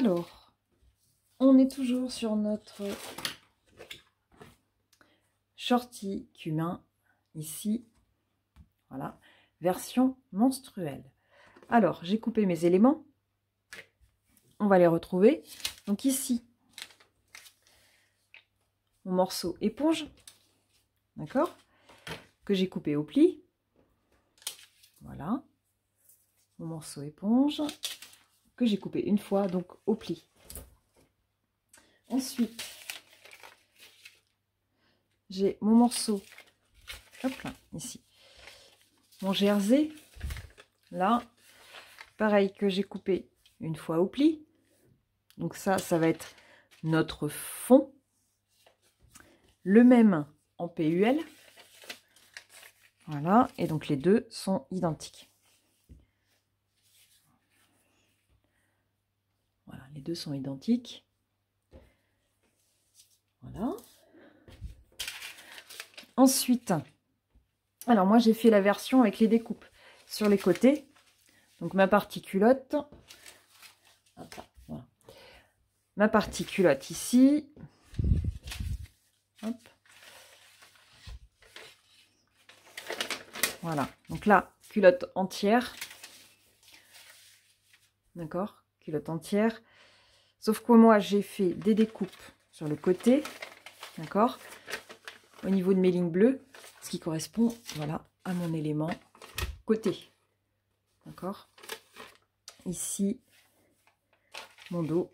Alors, on est toujours sur notre shorty cumin, ici, voilà, version menstruelle. Alors, j'ai coupé mes éléments, on va les retrouver. Donc ici, mon morceau éponge, d'accord, que j'ai coupé au pli. Voilà, mon morceau éponge, que j'ai coupé une fois, donc au pli. Ensuite, j'ai mon morceau, hop là, ici, mon jersey, là, pareil, que j'ai coupé une fois au pli. Donc ça va être notre fond. Le même en PUL. Voilà, et donc les deux sont identiques. Voilà, les deux sont identiques. Voilà. Ensuite, alors moi j'ai fait la version avec les découpes sur les côtés. Donc ma partie culotte, hop là, voilà. Ma partie culotte ici, hop. Voilà, donc là, culotte entière, d'accord, culotte entière, sauf que moi j'ai fait des découpes sur le côté, d'accord, au niveau de mes lignes bleues, ce qui correspond, voilà, à mon élément côté, d'accord, ici, mon dos,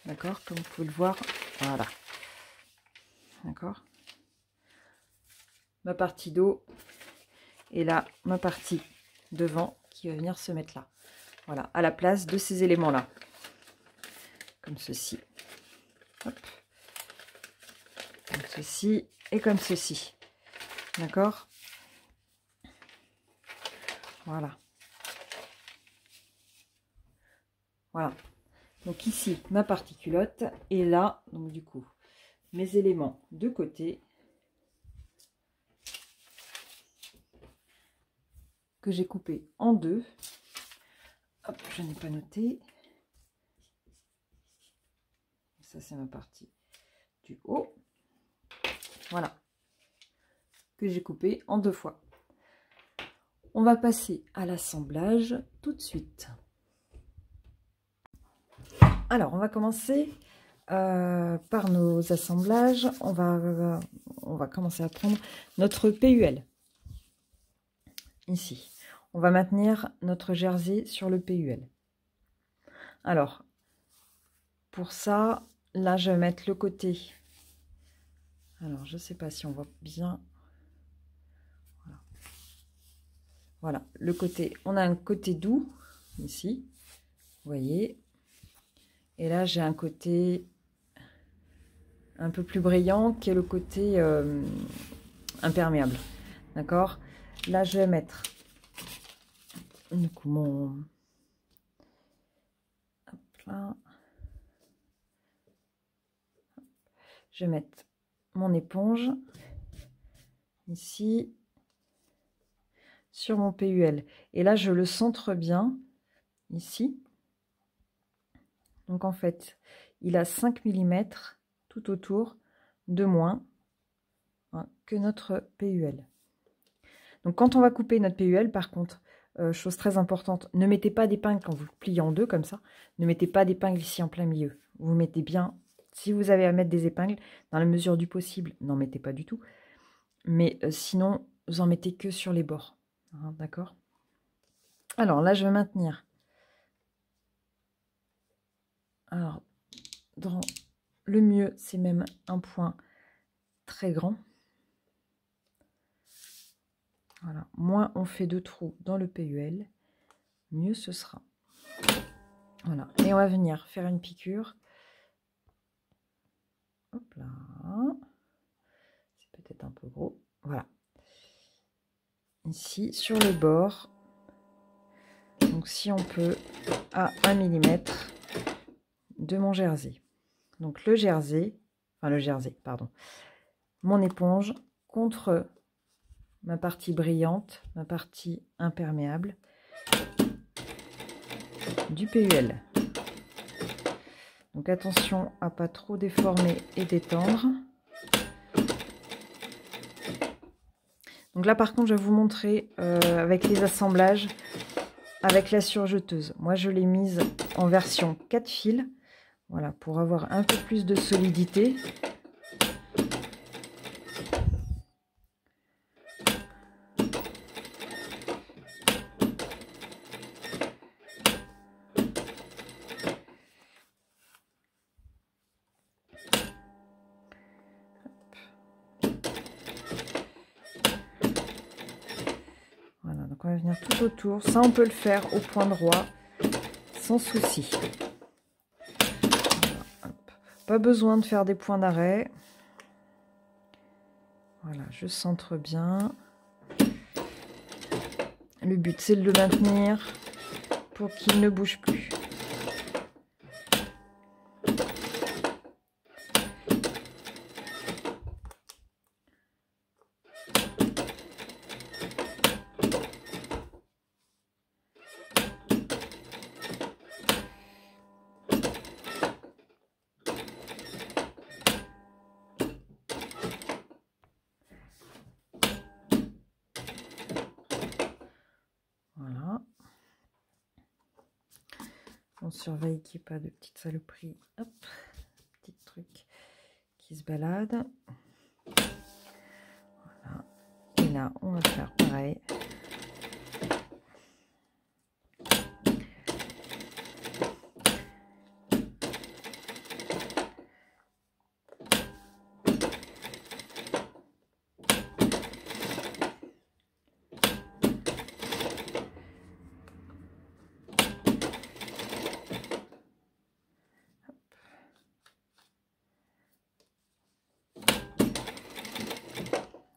d'accord, comme vous pouvez le voir, voilà, d'accord, ma partie dos, et là, ma partie devant qui va venir se mettre là, voilà, à la place de ces éléments-là, comme ceci, hop, comme ceci et comme ceci, d'accord, voilà, voilà, donc ici ma partie culotte, et là, donc du coup, mes éléments de côté, que j'ai coupé en deux. Hop, je n'ai pas noté. Ça, c'est ma partie du haut. Voilà. Que j'ai coupé en deux fois. On va passer à l'assemblage tout de suite. Alors, on va commencer par nos assemblages. On va commencer à prendre notre PUL. Ici. On va maintenir notre jersey sur le PUL. Alors, pour ça, là, je vais mettre le côté. Alors, je ne sais pas si on voit bien. Voilà. Voilà, le côté. On a un côté doux, ici. Vous voyez. Et là, j'ai un côté un peu plus brillant, qui est le côté imperméable. D'accord? Là, je vais mettre du coup, mon... Hop là. Je vais mettre mon éponge ici sur mon PUL. Et là, je le centre bien ici. Donc, en fait, il a 5 mm tout autour de moins que notre PUL. Donc, quand on va couper notre PUL, par contre, chose très importante, ne mettez pas d'épingle quand vous le pliez en deux comme ça. Ne mettez pas d'épingle ici en plein milieu. Vous mettez bien, si vous avez à mettre des épingles, dans la mesure du possible, n'en mettez pas du tout. Mais sinon, vous en mettez que sur les bords. Hein, d'accord? Alors là, je vais maintenir. Alors, dans le mieux, c'est même un point très grand. Voilà. Moins on fait de trous dans le PUL, mieux ce sera. Voilà. Et on va venir faire une piqûre. Hop là. C'est peut-être un peu gros. Voilà. Ici, sur le bord. Donc, si on peut, à 1 mm de mon jersey. Donc, le jersey, pardon. Mon éponge contre ma partie brillante, ma partie imperméable du PUL. Donc attention à pas trop déformer et détendre. Donc là par contre je vais vous montrer avec les assemblages avec la surjeteuse. Moi je l'ai mise en version 4 fils. Voilà, pour avoir un peu plus de solidité. Voilà, donc on va venir tout autour. Ça, on peut le faire au point droit, sans souci. Voilà, pas besoin de faire des points d'arrêt. Voilà, je centre bien. Le but, c'est de le maintenir pour qu'il ne bouge plus. Voilà. On surveille qu'il n'y ait pas de petites saloperies. Hop, petit truc qui se balade. Voilà. Et là, on va faire pareil.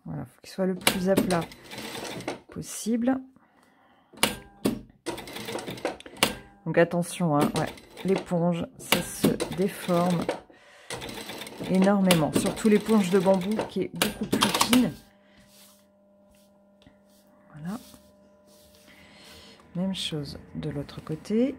Voilà, il faut qu'il soit le plus à plat possible. Donc attention, hein, ouais, l'éponge, ça se déforme énormément. Surtout l'éponge de bambou qui est beaucoup plus fine. Voilà. Même chose de l'autre côté.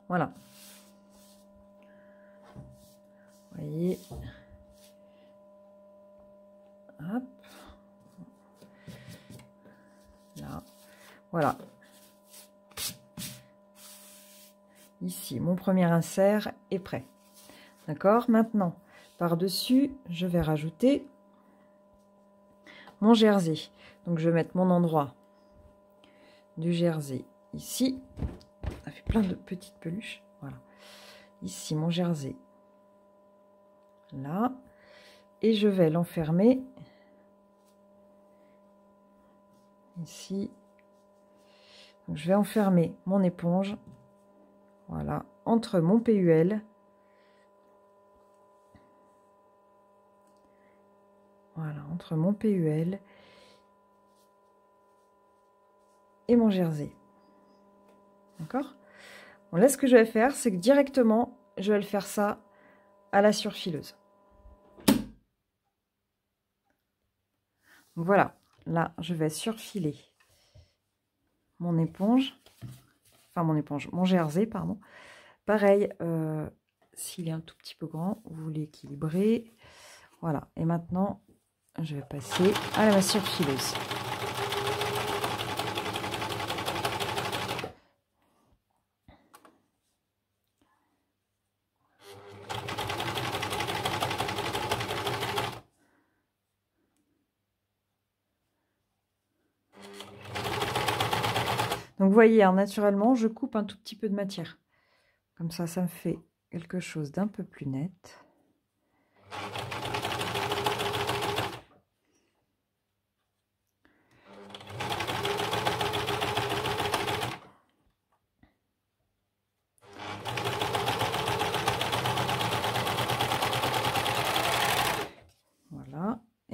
Voilà. Vous voyez. Hop. Là. Voilà. Ici, mon premier insert est prêt. D'accord? Maintenant, par-dessus, je vais rajouter mon jersey. Donc, je vais mettre mon endroit du jersey ici. Ça fait plein de petites peluches. Voilà. Ici, mon jersey. Là. Et je vais l'enfermer ici. Donc, je vais enfermer mon éponge. Voilà. Entre mon PUL. Voilà. Entre mon PUL et mon jersey. D'accord? Bon, là, ce que je vais faire, c'est que directement, je vais le faire ça à la surfileuse. Voilà. Là, je vais surfiler mon éponge. Enfin, mon jersey, pardon. Pareil, s'il est un tout petit peu grand, vous l'équilibrez. Voilà. Et maintenant, je vais passer à la surfileuse. Donc, vous voyez, hein, naturellement, je coupe un tout petit peu de matière. Comme ça me fait quelque chose d'un peu plus net.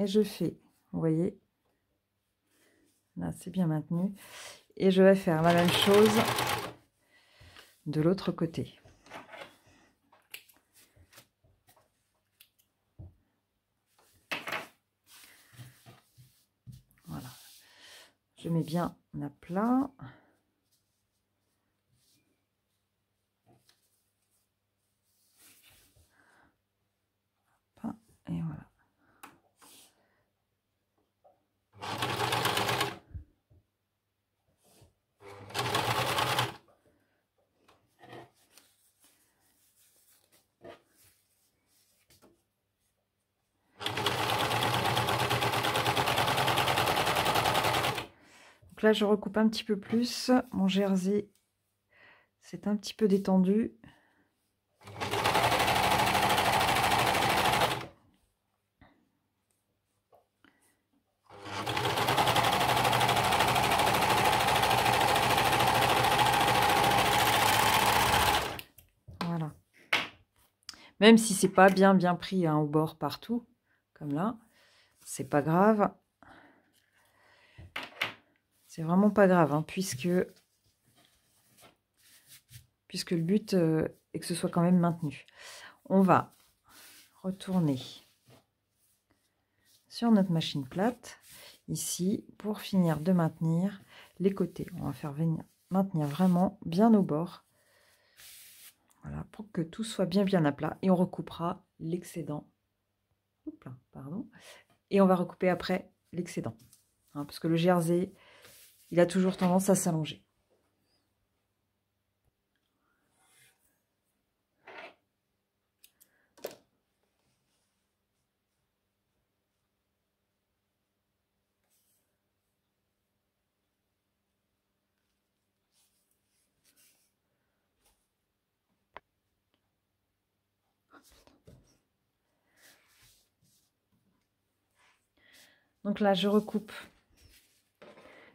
et je fais, vous voyez, là c'est bien maintenu, et je vais faire la même chose de l'autre côté. Voilà, je mets bien à plat. Et voilà. Donc là, je recoupe un petit peu plus. Mon jersey, c'est un petit peu détendu. Voilà. Même si c'est pas bien pris hein, au bord partout, comme là, c'est pas grave. C'est vraiment pas grave, hein, puisque le but est que ce soit quand même maintenu. On va retourner sur notre machine plate, ici, pour finir de maintenir les côtés. On va faire maintenir vraiment bien au bord. Voilà, pour que tout soit bien à plat. Et on recoupera l'excédent. Pardon. Et on va recouper après l'excédent. Hein, parce que le jersey, il a toujours tendance à s'allonger. Donc là, je recoupe.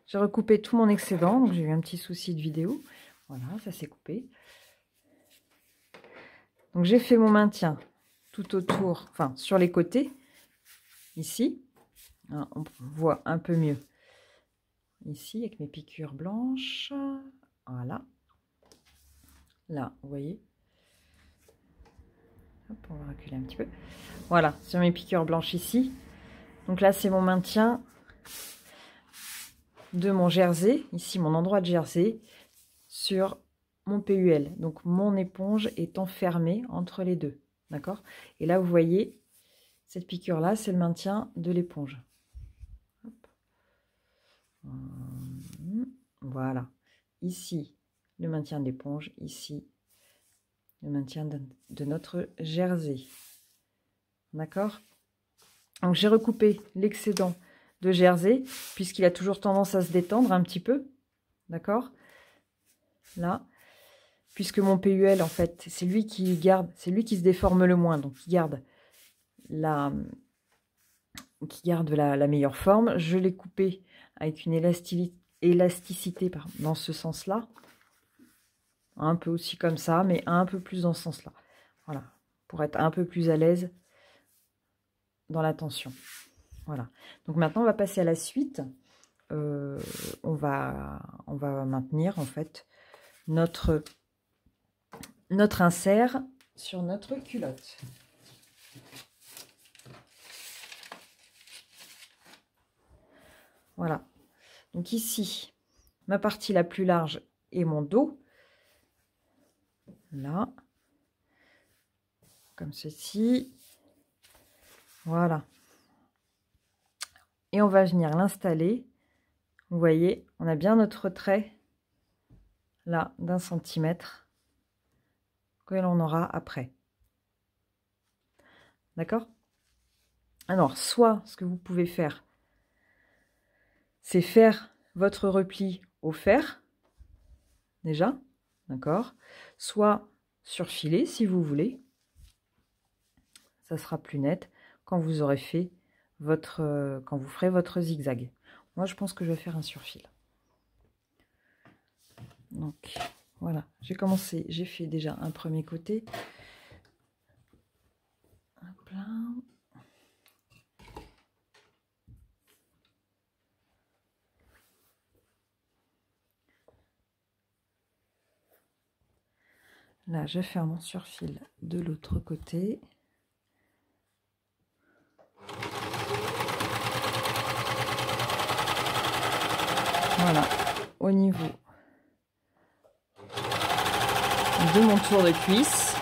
J'ai recoupé tout mon excédent. Donc j'ai eu un petit souci de vidéo. Voilà, ça s'est coupé. Donc j'ai fait mon maintien tout autour, enfin sur les côtés, ici. Hein, on voit un peu mieux. Ici, avec mes piqûres blanches. Voilà. Là, vous voyez. Hop, on va reculer un petit peu. Voilà, sur mes piqûres blanches ici. Donc là, c'est mon maintien de mon jersey, ici mon endroit de jersey, sur mon PUL. Donc mon éponge est enfermée entre les deux. D'accord? Et là, vous voyez, cette piqûre-là, c'est le maintien de l'éponge. Voilà. Ici, le maintien de l'éponge. Ici, le maintien de notre jersey. D'accord? Donc j'ai recoupé l'excédent de jersey, puisqu'il a toujours tendance à se détendre un petit peu. D'accord? Là. Puisque mon PUL, en fait, c'est lui qui garde, c'est lui qui se déforme le moins. Donc qui garde la meilleure forme. Je l'ai coupé avec une élasticité dans ce sens-là. Un peu aussi comme ça, mais un peu plus dans ce sens-là. Voilà, pour être un peu plus à l'aise dans la tension. Voilà. Donc maintenant, on va passer à la suite. On va maintenir en fait notre insert sur notre culotte. Voilà. Donc ici, ma partie la plus large est mon dos. Là. Comme ceci. Voilà. Et on va venir l'installer. Vous voyez, on a bien notre trait là d'1 centimètre que l'on aura après. D'accord? Alors, soit ce que vous pouvez faire, c'est faire votre repli au fer, déjà, d'accord? Soit surfiler si vous voulez. Ça sera plus net quand vous aurez fait quand vous ferez votre zigzag. Moi, je pense que je vais faire un surfil. Donc, voilà, j'ai commencé, j'ai fait déjà un premier côté. Hop là. Là, je fais mon surfil de l'autre côté. Voilà, au niveau de mon tour de cuisse.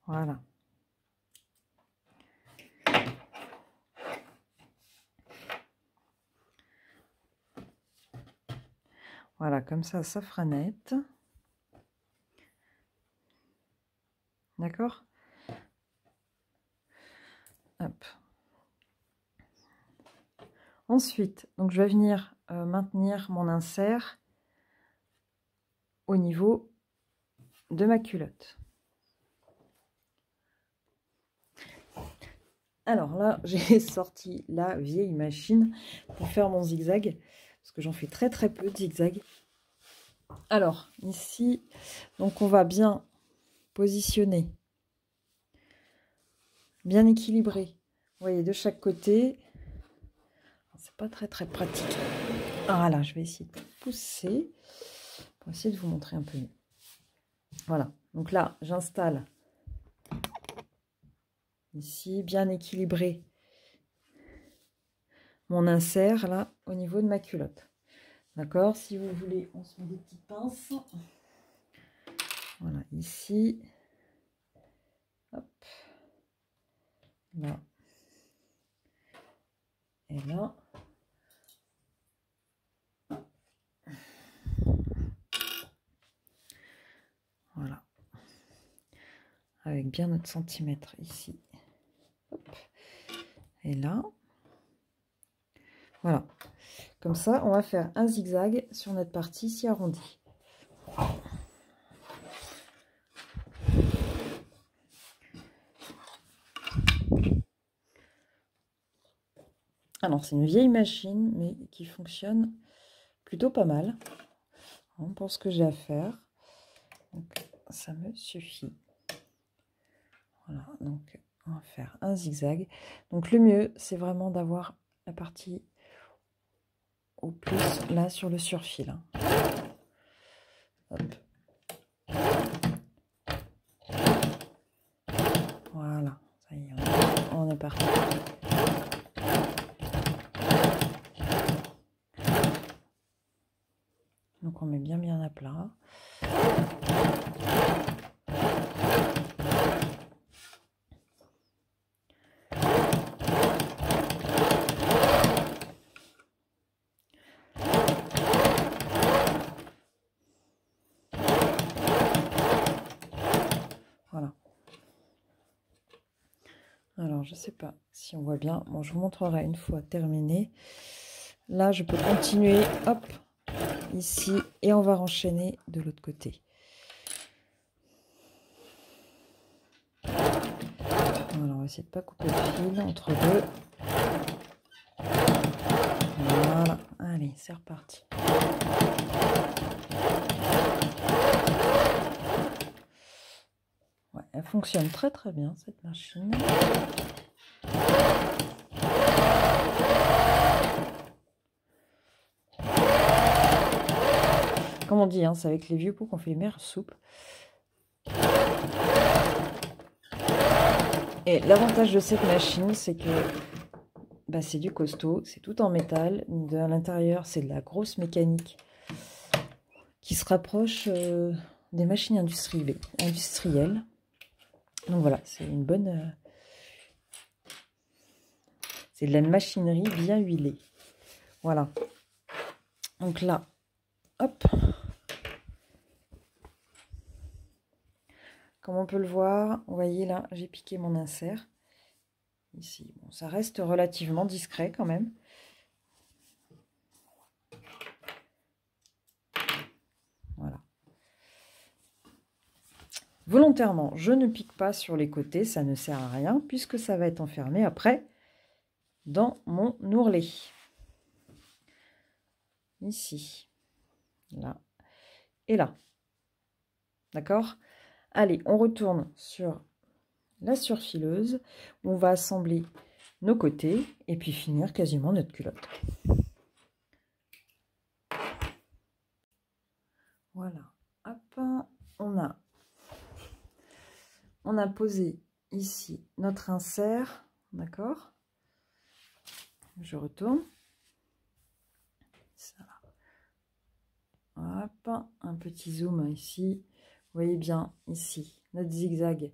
Voilà. Voilà, comme ça fera net. D'accord? Hop. Ensuite, donc je vais venir maintenir mon insert au niveau de ma culotte. Alors là, j'ai sorti la vieille machine pour faire mon zigzag, parce que j'en fais très peu de zigzag. Alors, ici, donc on va bien positionner, bien équilibrer. Vous voyez, de chaque côté. C'est pas très pratique. Voilà, je vais essayer de pousser pour essayer de vous montrer un peu mieux. Voilà, donc là, j'installe ici, bien équilibré, mon insert là au niveau de ma culotte. D'accord, si vous voulez, on se met des petites pinces. Voilà, ici. Hop. Là. Et là. Voilà. Avec bien notre centimètre ici. Hop. Et là. Voilà. Comme ça, on va faire un zigzag sur notre partie ici arrondie. Alors, c'est une vieille machine, mais qui fonctionne plutôt pas mal. Pour ce que j'ai à faire. Donc, ça me suffit. Voilà, donc on va faire un zigzag. Donc, le mieux, c'est vraiment d'avoir la partie au plus là sur le surfil. Hop. Voilà, ça y est, on est parti. Donc on met bien à plat. Voilà. Alors je sais pas si on voit bien. Bon, je vous montrerai une fois terminé. Là, je peux continuer. Hop, ici, et on va enchaîner de l'autre côté. Voilà, on va essayer de ne pas couper le fil entre deux. Voilà, allez, c'est reparti. Ouais, elle fonctionne très bien, cette machine. Comme on dit, hein, c'est avec les vieux pots qu'on fait les meilleures soupes. Et l'avantage de cette machine, c'est que bah, c'est du costaud, c'est tout en métal. À l'intérieur, c'est de la grosse mécanique qui se rapproche des machines industrielles. Donc voilà, c'est une bonne... c'est de la machinerie bien huilée. Voilà. Donc là, hop. Comme on peut le voir, vous voyez là, j'ai piqué mon insert. Ici, bon, ça reste relativement discret quand même. Voilà. Volontairement, je ne pique pas sur les côtés, ça ne sert à rien, puisque ça va être enfermé après dans mon ourlet. Ici, là et là. D'accord? Allez, on retourne sur la surfileuse. On va assembler nos côtés et puis finir quasiment notre culotte. Voilà. Hop, on a posé ici notre insert. D'accord? Je retourne. Ça. Hop, un petit zoom ici. Vous voyez bien ici notre zigzag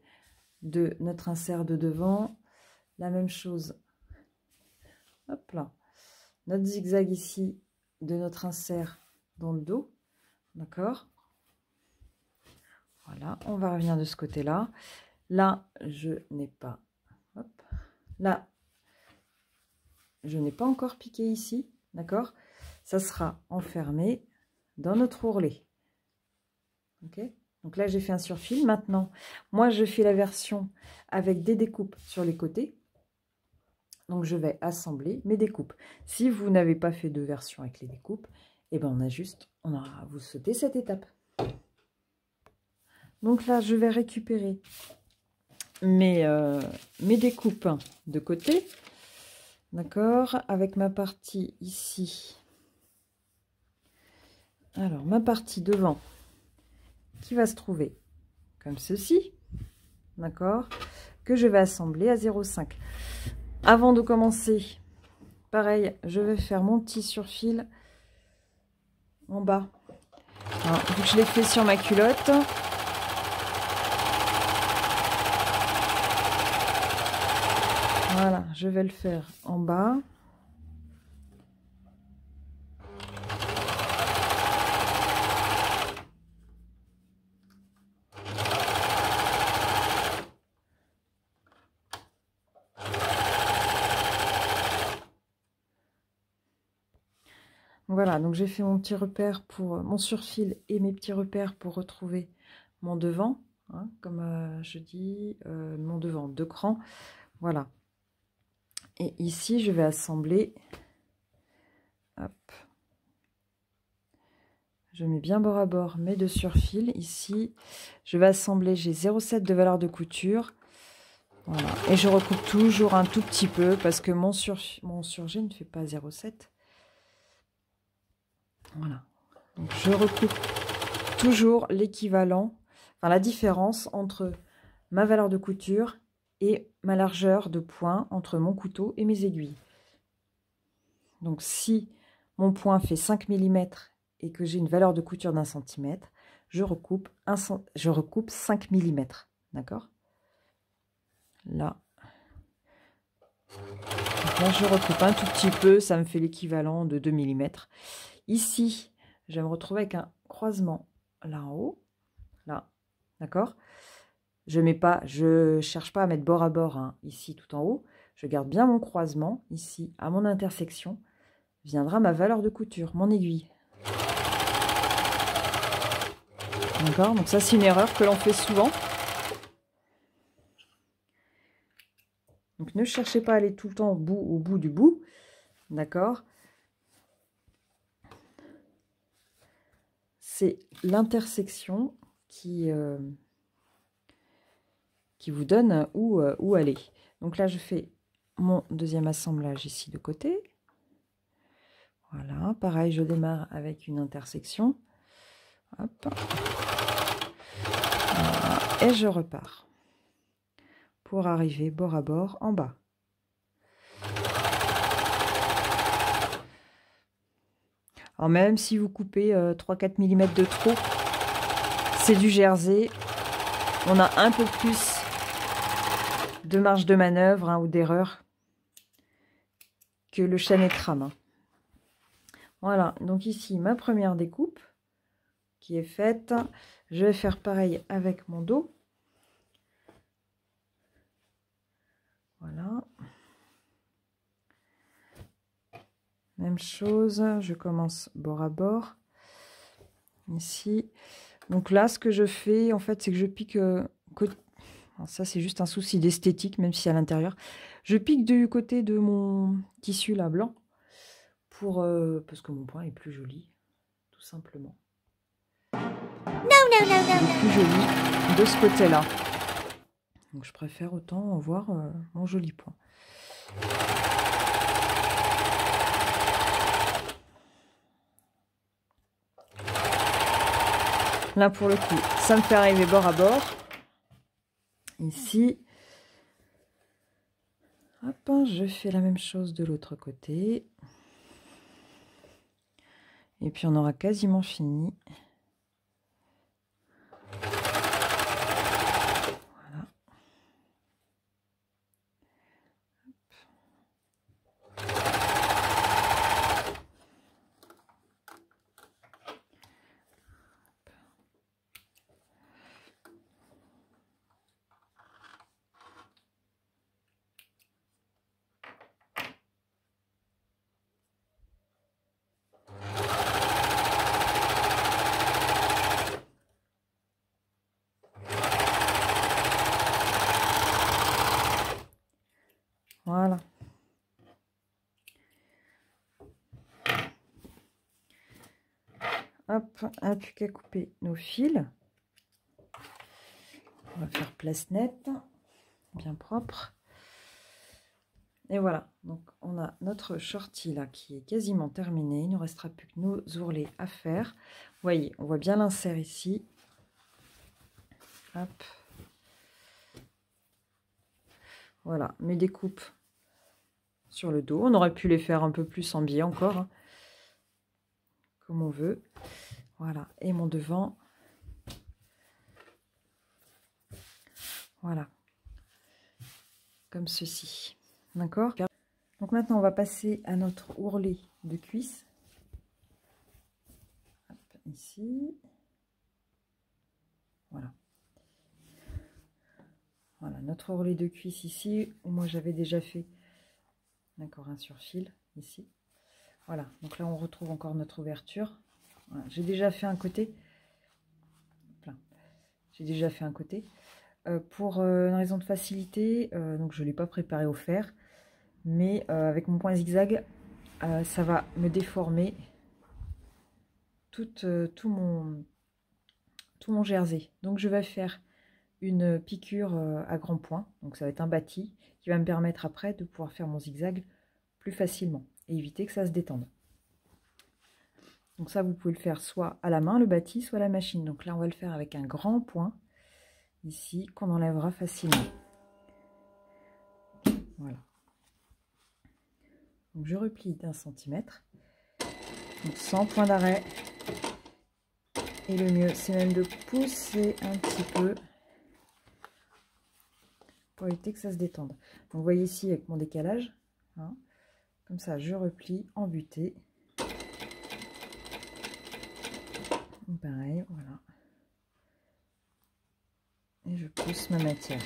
de notre insert de devant. La même chose. Hop là. Notre zigzag ici de notre insert dans le dos. D'accord? Voilà, on va revenir de ce côté-là. Là, je n'ai pas. Hop, là, je n'ai pas encore piqué ici. D'accord? Ça sera enfermé dans notre ourlet. Ok? Donc là, j'ai fait un surfil. Maintenant, moi, je fais la version avec des découpes sur les côtés. Donc, je vais assembler mes découpes. Si vous n'avez pas fait de version avec les découpes, eh ben, vous sautez cette étape. Donc là, je vais récupérer mes découpes de côté. D'accord? Avec ma partie ici. Alors, ma partie devant qui va se trouver comme ceci. D'accord? Que je vais assembler à 0,5. Avant de commencer, pareil, je vais faire mon petit surfil en bas. Alors, vu que je l'ai fait sur ma culotte. Voilà, je vais le faire en bas. Voilà, donc j'ai fait mon petit repère pour mon surfil et mes petits repères pour retrouver mon devant, hein, comme je dis, mon devant de cran. Voilà. Et ici, je vais assembler. Hop. Je mets bien bord à bord mes deux surfils. Ici, je vais assembler, j'ai 0,7 de valeur de couture. Voilà. Et je recoupe toujours un tout petit peu parce que mon surjet ne fait pas 0,7. Voilà. Donc, je recoupe toujours l'équivalent, enfin la différence entre ma valeur de couture et ma largeur de point entre mon couteau et mes aiguilles. Donc si mon point fait 5 mm et que j'ai une valeur de couture d'1 cm, je recoupe 5 mm. D'accord? Là. Donc là, je recoupe un tout petit peu, ça me fait l'équivalent de 2 mm. Ici, je vais me retrouver avec un croisement là en haut. Là, d'accord? Je cherche pas à mettre bord à bord, hein, ici tout en haut. Je garde bien mon croisement. Ici, à mon intersection, viendra ma valeur de couture, mon aiguille. D'accord? Donc ça, c'est une erreur que l'on fait souvent. Donc ne cherchez pas à aller tout le temps au bout du bout. D'accord? C'est l'intersection qui vous donne où aller. Donc là, je fais mon deuxième assemblage ici de côté. Voilà, pareil, je démarre avec une intersection. Hop. Voilà, et je repars pour arriver bord à bord en bas. Alors même si vous coupez 3-4 mm de trop, c'est du jersey. On a un peu plus de marge de manœuvre, hein, ou d'erreur que le chanet trame. Hein. Voilà, donc ici ma première découpe qui est faite. Je vais faire pareil avec mon dos. Voilà. Même chose, je commence bord à bord. Ici. Donc là, ce que je fais, en fait, c'est que je pique... Alors ça, c'est juste un souci d'esthétique, même si à l'intérieur. Je pique du côté de mon tissu là, blanc, parce que mon point est plus joli, tout simplement. No plus joli de ce côté-là. Donc je préfère autant voir mon joli point. Là pour le coup, ça me fait arriver bord à bord. Ici, hop, je fais la même chose de l'autre côté. Et puis on aura quasiment fini. Voilà. Voilà. Hop, on n'a plus qu'à couper nos fils. On va faire place nette, bien propre. Et voilà, donc on a notre shorty là qui est quasiment terminé. Il ne nous restera plus que nos ourlets à faire. Vous voyez, on voit bien l'insert ici. Hop. Voilà, mes découpes sur le dos. On aurait pu les faire un peu plus en biais encore, hein, comme on veut. Voilà, et mon devant. Voilà, comme ceci. D'accord? Donc maintenant, on va passer à notre ourlet de cuisse. Hop, ici. Voilà. Voilà, notre ourlet de cuisse ici, où moi j'avais déjà fait, d'accord, un surfil ici. Voilà, donc là on retrouve encore notre ouverture. Voilà, j'ai déjà fait un côté. J'ai déjà fait un côté. Pour une raison de facilité, donc je ne l'ai pas préparé au fer, mais avec mon point zigzag, ça va me déformer tout mon jersey. Donc je vais faire une piqûre à grands points, donc ça va être un bâti qui va me permettre après de pouvoir faire mon zigzag plus facilement et éviter que ça se détende. Donc ça, vous pouvez le faire soit à la main, le bâti, soit à la machine. Donc là, on va le faire avec un grand point, ici, qu'on enlèvera facilement. Voilà. Donc je replie d'1 centimètre, donc sans point d'arrêt. Et le mieux, c'est même de pousser un petit peu pour éviter que ça se détende. Donc vous voyez ici avec mon décalage, hein, comme ça, je replie en butée. Pareil, voilà. Et je pousse ma matière.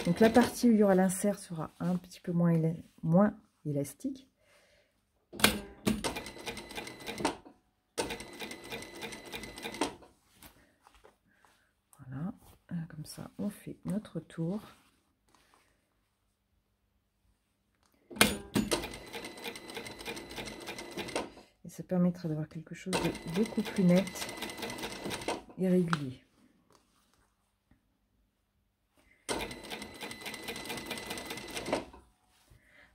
Donc la partie où il y aura l'insert sera un petit peu moins élastique. Voilà, comme ça on fait notre tour. Et ça permettra d'avoir quelque chose de beaucoup plus net et régulier.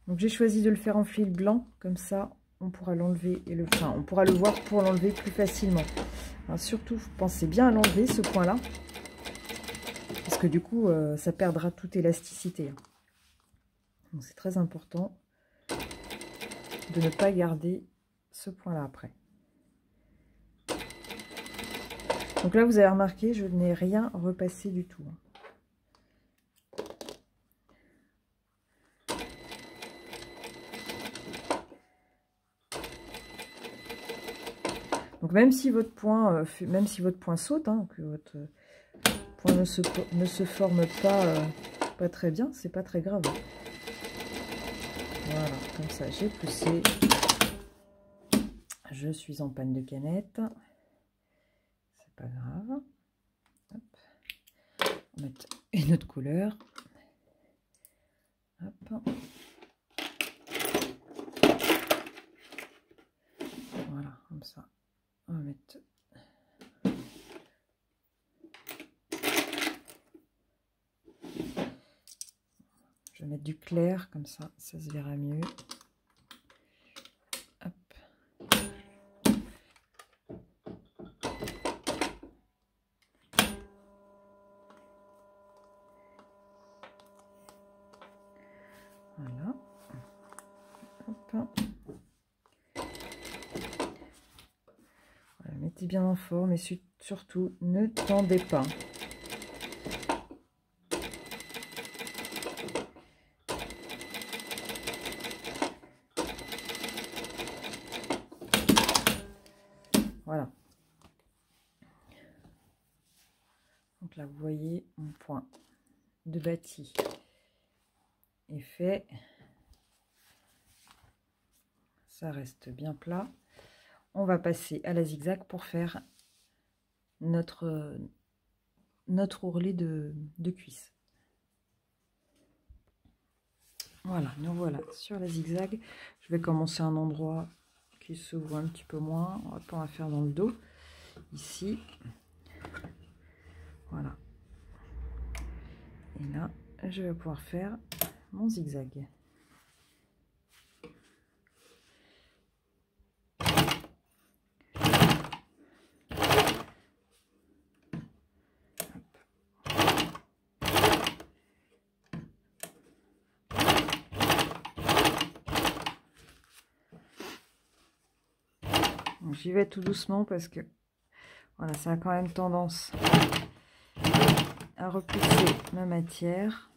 Donc j'ai choisi de le faire en fil blanc, comme ça on pourra l'enlever et on pourra le voir pour l'enlever plus facilement. Alors surtout, pensez bien à l'enlever ce point-là, parce que du coup ça perdra toute élasticité. Donc c'est très important de ne pas garder ce point-là après. Donc là vous avez remarqué, je n'ai rien repassé du tout. Donc même si votre point saute, hein, que votre point ne se forme pas très bien, c'est pas très grave. Voilà, comme ça j'ai poussé. Je suis en panne de canette. C'est pas grave. Hop. On va mettre une autre couleur. Hop. Voilà, comme ça. On va mettre vais mettre du clair, comme ça se verra mieux. Hop. Voilà. Hop. Voilà, mettez bien en forme et surtout ne tendez pas. Voilà. Donc là, vous voyez, mon point de bâti est fait. Ça reste bien plat. On va passer à la zigzag pour faire notre ourlet de cuisse. Voilà, nous voilà sur la zigzag. Je vais commencer un endroit qui s'ouvre un petit peu moins. On va faire dans le dos, ici. Voilà. Et là, je vais pouvoir faire mon zigzag. J'y vais tout doucement parce que voilà, ça a quand même tendance à repousser ma matière.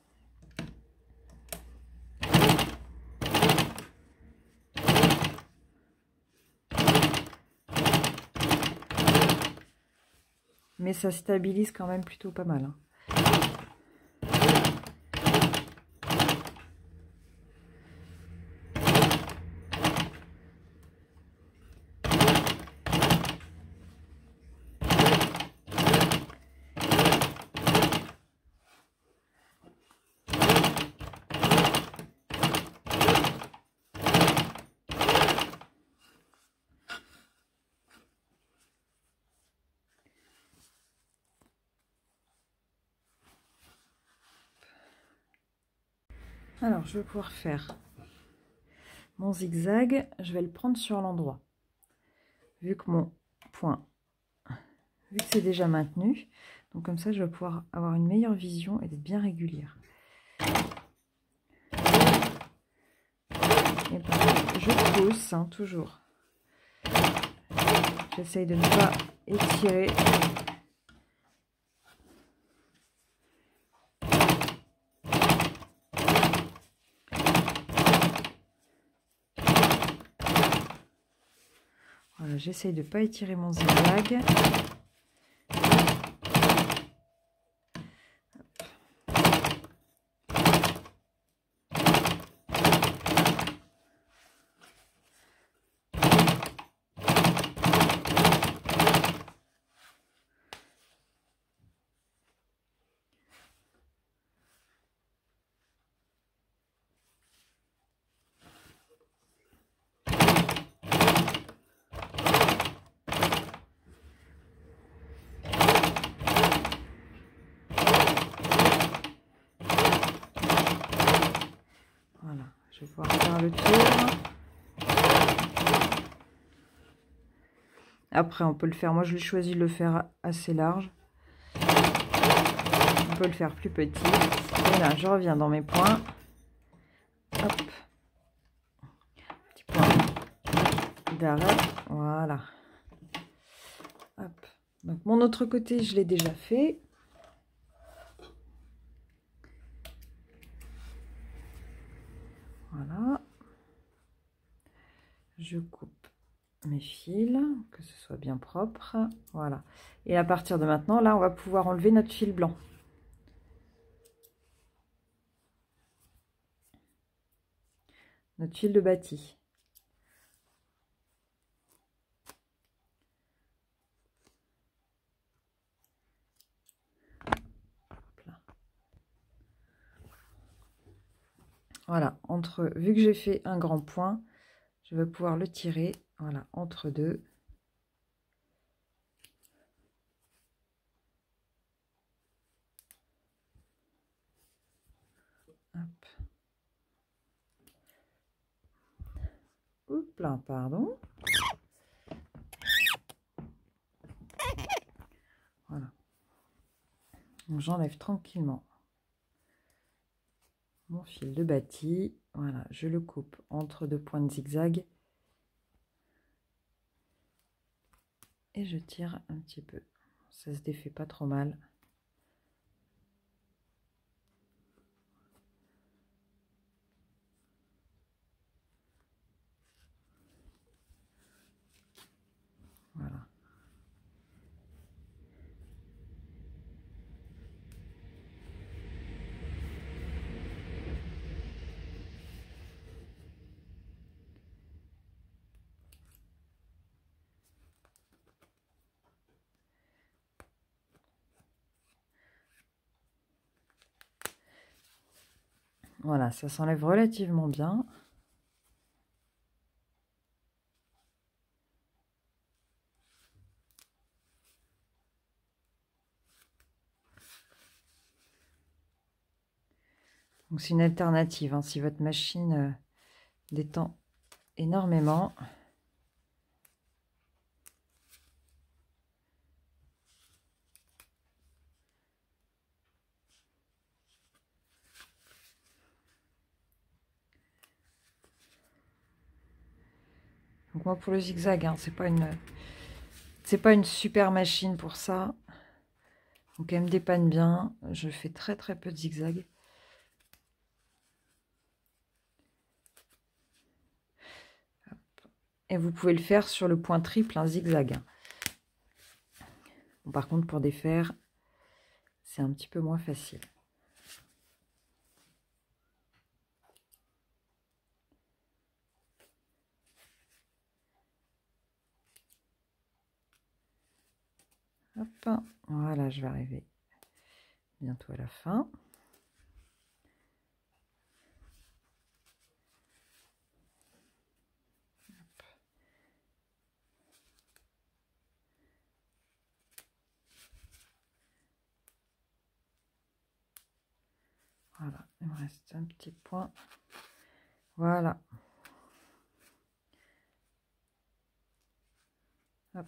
Mais ça stabilise quand même plutôt pas mal, hein. Alors, je vais pouvoir faire mon zigzag. Je vais le prendre sur l'endroit. Vu que mon point, vu que c'est déjà maintenu, donc comme ça, je vais pouvoir avoir une meilleure vision et d'être bien régulière. Et je pousse, hein, toujours. J'essaye de ne pas étirer. Voilà, j'essaye de ne pas étirer mon zigzag. Voilà, je vais pouvoir faire le tour. Après, on peut le faire. Moi, je l'ai choisi de le faire assez large. On peut le faire plus petit. Et là, je reviens dans mes points. Hop. Petit point d'arrêt. Voilà. Hop. Donc, mon autre côté, je l'ai déjà fait. Voilà. Je coupe mes fils, que ce soit bien propre. Voilà. Et à partir de maintenant, là, on va pouvoir enlever notre fil blanc. Notre fil de bâti. Voilà, vu que j'ai fait un grand point, je vais pouvoir le tirer, voilà, entre deux. Hop. Hop là, pardon. Voilà. Donc j'enlève tranquillement mon fil de bâti. Voilà, je le coupe entre deux points de zigzag. Et je tire un petit peu. Ça se défait pas trop mal. Voilà. Voilà, ça s'enlève relativement bien. Donc c'est une alternative, hein, si votre machine détend énormément. Donc moi pour le zigzag, hein, c'est pas une super machine pour ça. Donc elle me dépanne bien. Je fais très peu de zigzag. Et vous pouvez le faire sur le point triple, un zigzag. Bon, par contre pour défaire, c'est un petit peu moins facile. Hop, voilà, je vais arriver bientôt à la fin. Voilà, il me reste un petit point. Voilà. Hop.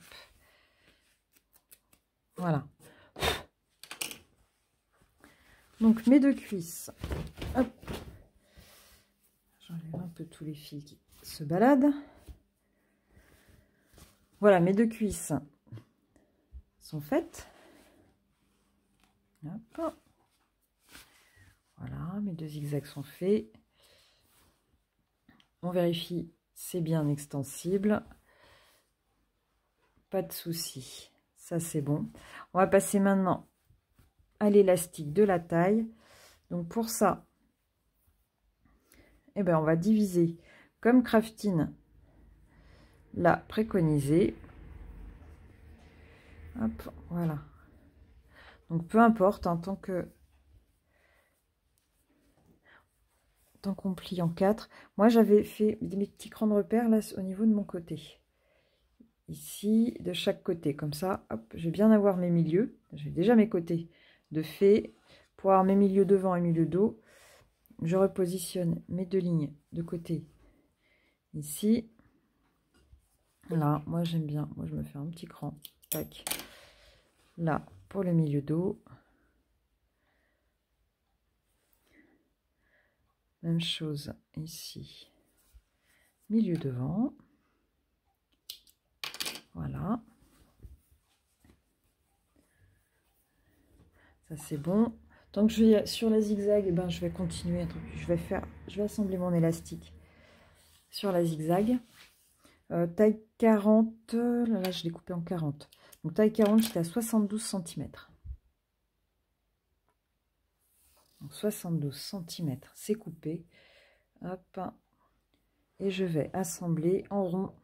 Voilà. Donc mes deux cuisses. Hop. J'enlève un peu tous les fils qui se baladent. Voilà, mes deux cuisses sont faites. Hop. Voilà, mes deux zigzags sont faits. On vérifie, c'est bien extensible. Pas de souci, ça c'est bon. On va passer maintenant à l'élastique de la taille. Donc pour ça, eh ben, on va diviser comme Craftine l'a préconisé. Hop, voilà. Donc peu importe, hein, tant qu'on plie en 4. Moi j'avais fait mes petits crans de repère là au niveau de mon côté. Ici, de chaque côté, comme ça, hop, je vais bien avoir mes milieux. J'ai déjà mes côtés de fait. Pour avoir mes milieux devant et milieu dos, je repositionne mes deux lignes de côté ici. Là, moi j'aime bien. Moi je me fais un petit cran. Tac. Là, pour le milieu dos. Même chose ici. Milieu devant. Voilà. Ça c'est bon. Tant que je vais sur la zigzag, eh ben, je vais continuer. Je vais assembler mon élastique sur la zigzag. Taille 40, là je l'ai coupé en 40. Donc taille 40, j'étais à 72 cm. Donc 72 cm, c'est coupé. Hop. Et je vais assembler en rond.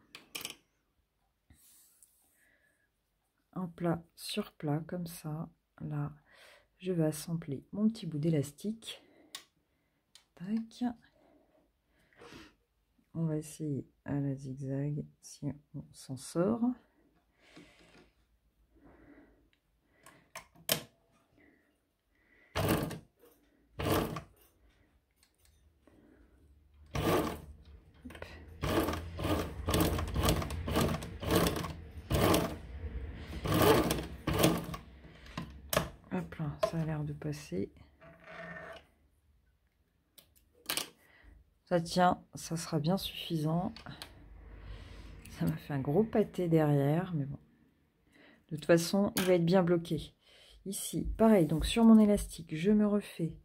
En plat sur plat, comme ça. Là, je vais assembler mon petit bout d'élastique. Tac. On va essayer à la zigzag si on s'en sort. ça a l'air de passer. Ça tient, ça sera bien suffisant. Ça m'a fait un gros pâté derrière, mais bon. De toute façon, il va être bien bloqué. Ici, pareil, donc sur mon élastique, je me refais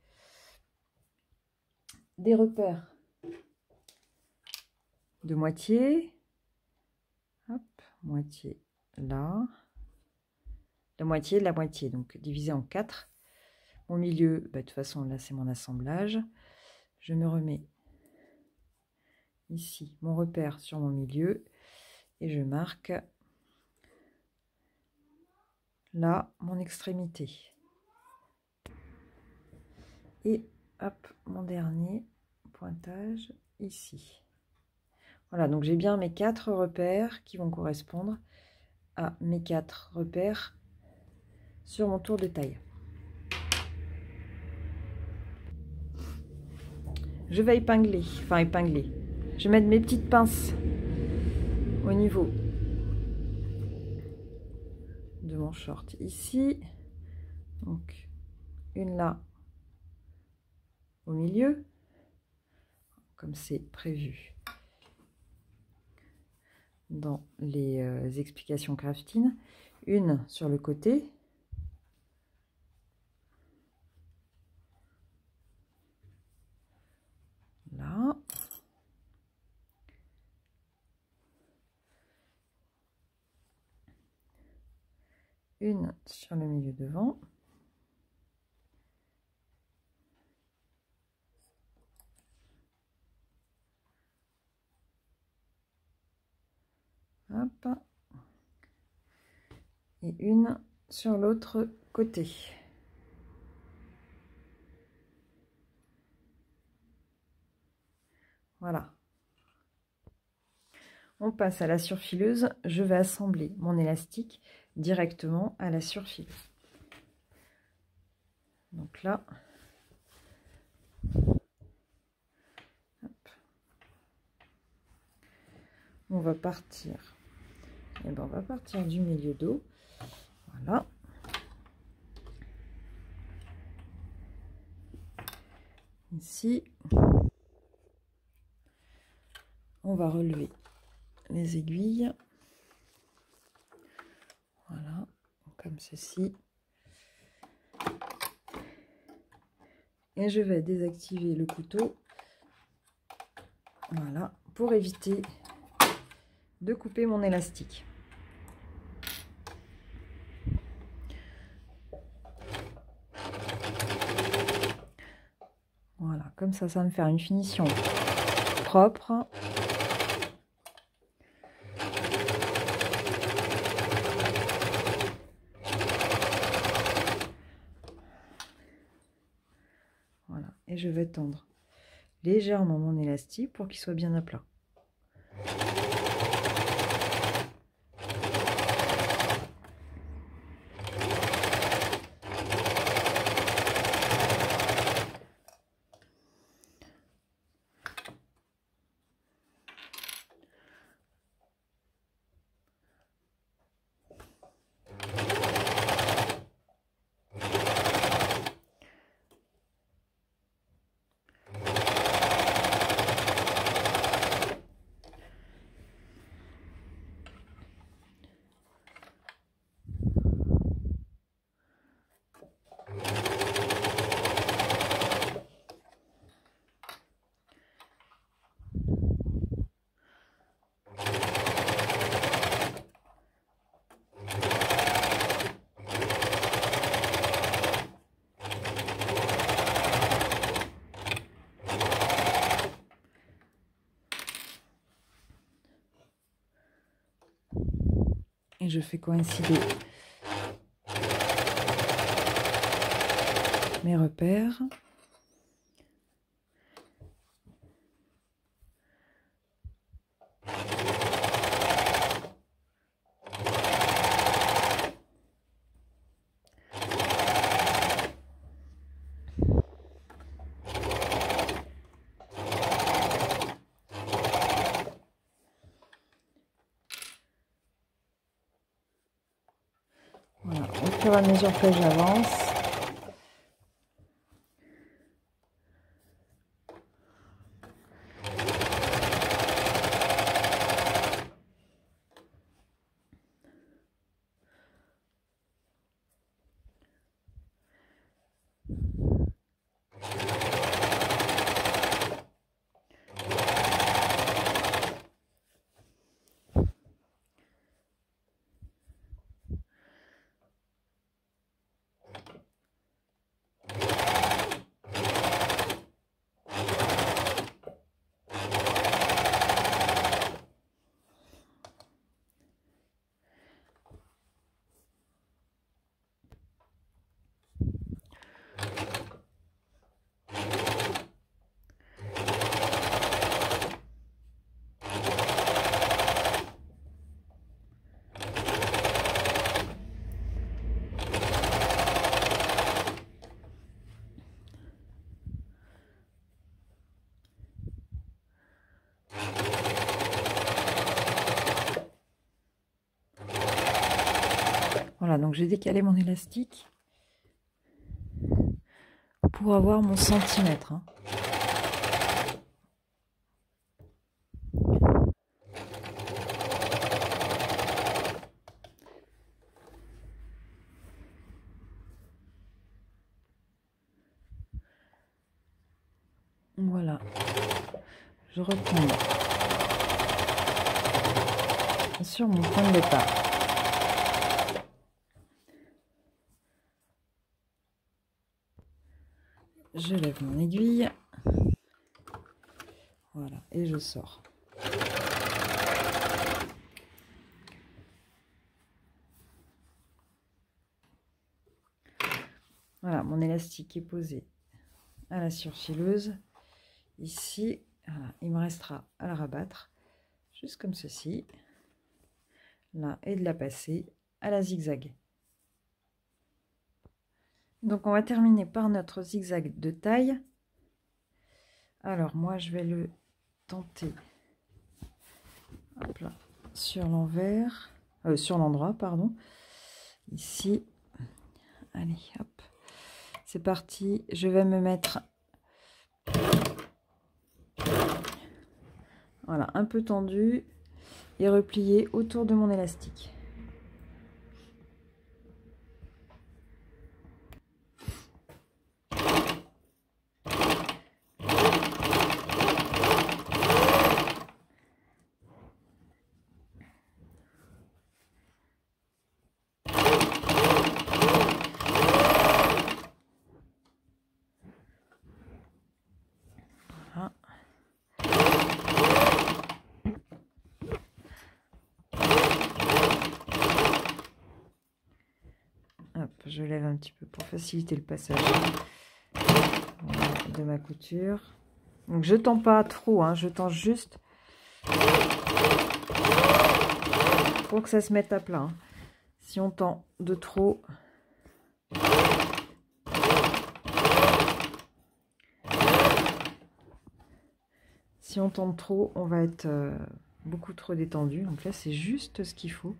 des repères de moitié. Hop, moitié là. La moitié de la moitié, donc divisé en 4. Mon milieu, bah, de toute façon, là, c'est mon assemblage. Je me remets ici mon repère sur mon milieu et je marque là mon extrémité. Et hop, mon dernier pointage ici. Voilà, donc j'ai bien mes 4 repères qui vont correspondre à mes 4 repères sur mon tour de taille. Je vais épingler, enfin épingler. Je vais mettre mes petites pinces au niveau de mon short ici. Donc une là au milieu, comme c'est prévu dans les explications crafting, une sur le côté, là, une sur le milieu devant, hop, et une sur l'autre côté. Voilà. On passe à la surfileuse. Je vais assembler mon élastique directement à la surfileuse. Donc là, hop, on va partir. Et ben on va partir du milieu dos. Voilà. Ici, on va relever les aiguilles. Voilà, comme ceci. Et je vais désactiver le couteau. Voilà, pour éviter de couper mon élastique. Voilà, comme ça, ça va me faire une finition propre. Voilà, et je vais tendre légèrement mon élastique pour qu'il soit bien à plat. Et je fais coïncider mes repères. Voilà, au fur et à mesure que j'avance, Voilà, donc j'ai décalé mon élastique pour avoir mon centimètre. Hein. Voilà, je reprends sur mon point de départ. Je lève mon aiguille. Voilà, et je sors. Voilà, mon élastique est posé à la surfileuse. Ici, voilà, il me restera à la rabattre, juste comme ceci. Là, et de la passer à la zigzag. Donc, on va terminer par notre zigzag de taille. Alors, moi, je vais le tenter hop là, sur l'envers, sur l'endroit, pardon. Ici. Allez, hop. C'est parti. Je vais me mettre... Voilà, un peu tendu et replié autour de mon élastique. Voilà. Hop, je lève un petit peu pour faciliter le passage de ma couture. Donc je tends pas trop, hein, je tends juste pour que ça se mette à plat. Hein. Si on tend de trop, on va être beaucoup trop détendu. Donc là, c'est juste ce qu'il faut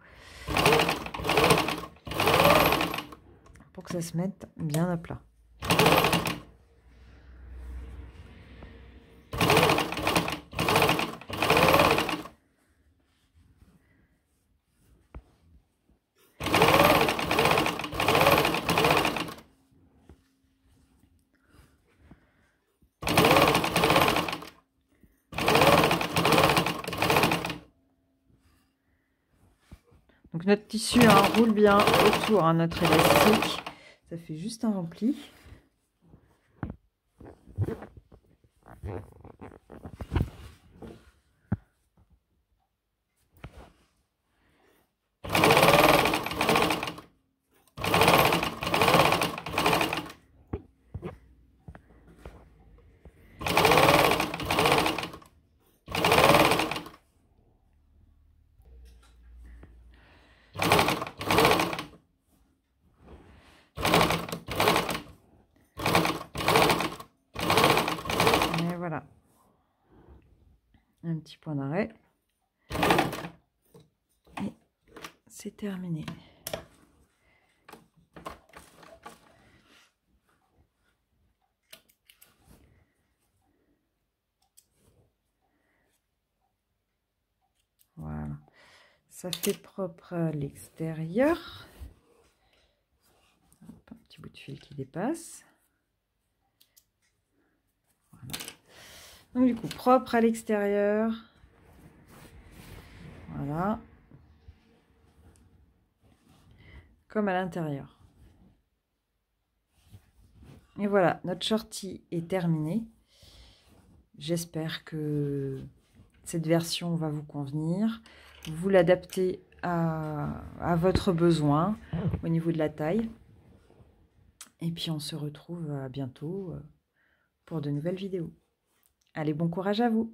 pour que ça se mette bien à plat. Donc notre tissu roule bien autour à notre élastique. Ça fait juste un rempli. Voilà, un petit point d'arrêt et c'est terminé. Voilà, ça fait propre à l'extérieur. Un petit bout de fil qui dépasse. Voilà. Donc du coup, propre à l'extérieur. Voilà. Comme à l'intérieur. Et voilà, notre shorty est terminée. J'espère que cette version va vous convenir. Vous l'adaptez à votre besoin au niveau de la taille. Et puis on se retrouve bientôt pour de nouvelles vidéos. Allez, bon courage à vous!